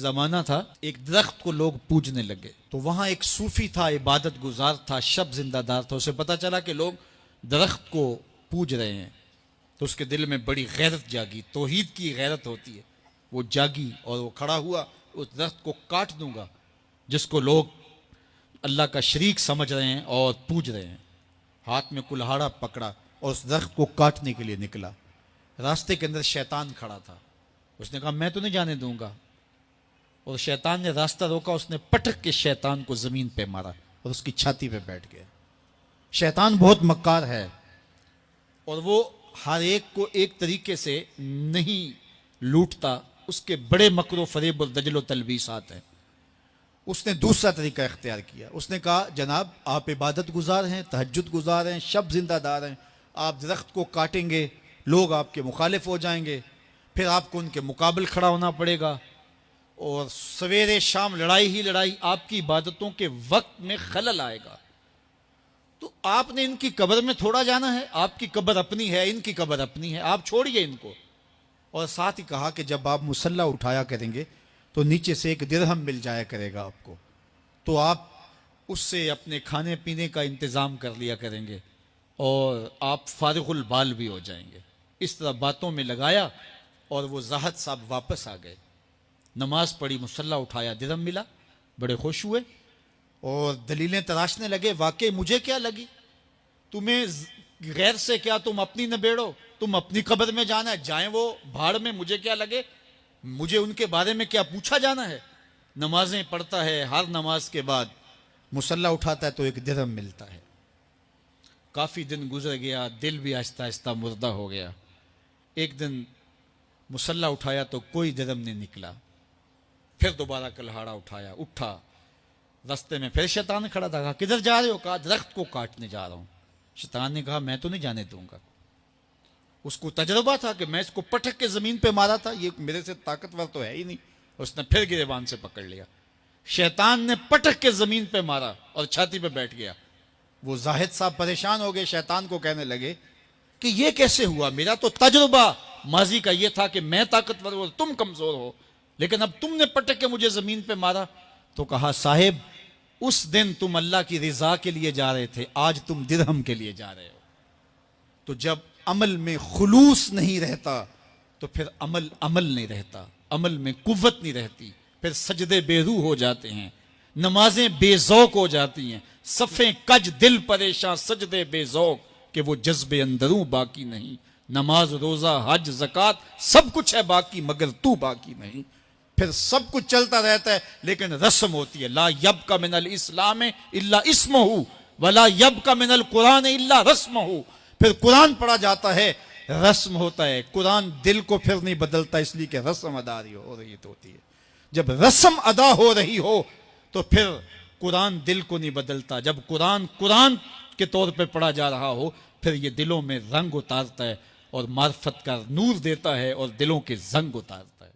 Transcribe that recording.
زمانہ تھا، ایک درخت کو لوگ پوجنے لگے، تو وہاں ایک صوفی تھا، عبادت گزار تھا، شب زندہ دار تھا. اسے پتا چلا کہ لوگ درخت کو پوج رہے ہیں، تو اس کے دل میں بڑی غیرت جاگی. توحید کی غیرت ہوتی ہے، وہ جاگی اور وہ کھڑا ہوا، اس درخت کو کاٹ دوں گا جس کو لوگ اللہ کا شریک سمجھ رہے ہیں اور پوج رہے ہیں. ہاتھ میں کلہاڑا پکڑا اور اس درخت کو کاٹنے کے لیے نکلا. راستے کے اندر شیطان کھڑا تھا. اس نے کہا میں تو نہیں جانے دوں گا، اور شیطان نے راستہ روکا. اس نے پٹک کے شیطان کو زمین پہ مارا اور اس کی چھاتی پہ بیٹھ گیا. شیطان بہت مکار ہے اور وہ ہر ایک کو ایک طریقے سے نہیں لوٹتا، اس کے بڑے مکر و فریب اور دجل و تلبیسات ہیں. اس نے دوسرا طریقہ اختیار کیا. اس نے کہا جناب آپ عبادت گزار ہیں، تہجد گزار ہیں، شب زندہ دار ہیں، آپ درخت کو کاٹیں گے، لوگ آپ کے مخالف ہو جائیں گے، پھر آپ کو ان کے مقابل کھڑا ہونا پڑے گا، اور سویرے شام لڑائی ہی لڑائی، آپ کی عبادتوں کے وقت میں خلل آئے گا. تو آپ نے ان کی قبر میں تھوڑا جانا ہے، آپ کی قبر اپنی ہے، ان کی قبر اپنی ہے، آپ چھوڑیے ان کو. اور ساتھ ہی کہا کہ جب آپ مصلی اٹھایا کریں گے تو نیچے سے ایک درہم مل جایا کرے گا آپ کو، تو آپ اس سے اپنے کھانے پینے کا انتظام کر لیا کریں گے اور آپ فارغ البال بھی ہو جائیں گے. اس طرح باتوں میں لگایا اور وہ زاہد صاحب واپس آ گئے. نماز پڑھی، مصلی اٹھایا، درہم ملا، بڑے خوش ہوئے اور دلیلیں تراشنے لگے. واقعی مجھے کیا لگی، تمہیں غیر سے کیا، تم اپنی نبیڑو، تم اپنی قبر میں جانا ہے، جائیں وہ بھاڑ میں، مجھے کیا لگے، مجھے ان کے بارے میں کیا پوچھا جانا ہے. نمازیں پڑھتا ہے، ہر نماز کے بعد مصلی اٹھاتا ہے تو ایک درہم ملتا ہے. کافی دن گزر گیا، دل بھی آہستہ آہستہ مردہ ہو گیا. ایک دن مصلی اٹھایا تو کوئی درہم نہیں نکلا. پھر دوبارہ کلہاڑا اٹھایا، اٹھا، رستے میں پھر شیطان کھڑا تھا. کہا کدھر جا رہے ہو؟ کہا درخت کو کاٹنے جا رہا ہوں. شیطان نے کہا میں تو نہیں جانے دوں گا. اس کو تجربہ تھا کہ میں اس کو پٹک کے زمین پہ مارا تھا، یہ میرے سے طاقتور تو ہے ہی نہیں. اس نے پھر گریبان سے پکڑ لیا. شیطان نے پٹک کے زمین پہ مارا اور چھاتی پہ بیٹھ گیا. وہ زاہد صاحب پریشان ہو گئے، شیطان کو کہنے لگے کہ یہ کیسے ہوا، میرا تو تجربہ ماضی کا یہ تھا کہ میں طاقتور ہوں، تم کمزور ہو، لیکن اب تم نے پٹک کے مجھے زمین پہ مارا. تو کہا صاحب اس دن تم اللہ کی رضا کے لیے جا رہے تھے، آج تم درہم کے لیے جا رہے ہو. تو جب عمل میں خلوص نہیں رہتا تو پھر عمل نہیں رہتا، عمل میں قوت نہیں رہتی، پھر سجدے بے روح ہو جاتے ہیں، نمازیں بے ذوق ہو جاتی ہیں، صفیں کج دل پریشاں، سجدے بے ذوق کہ وہ جذب اندروں باقی نہیں. نماز، روزہ، حج، زکوٰۃ سب کچھ ہے باقی مگر تو باقی نہیں. پھر سب کچھ چلتا رہتا ہے لیکن رسم ہوتی ہے. لا یبقى من الاسلام الا اسمہ ولا یبقى من القرآن الا رسمہ. پھر قرآن پڑھا جاتا ہے، رسم ہوتا ہے. قرآن دل کو پھر نہیں بدلتا، اس لیے کہ رسم ادا ہو رہی ہوتی ہے. جب رسم ادا ہو رہی ہو تو پھر قرآن دل کو نہیں بدلتا. جب قرآن کے طور پہ پڑھا جا رہا ہو پھر یہ دلوں میں رنگ اتارتا ہے اور معرفت کا نور دیتا ہے اور دلوں کے زنگ اتارتا ہے.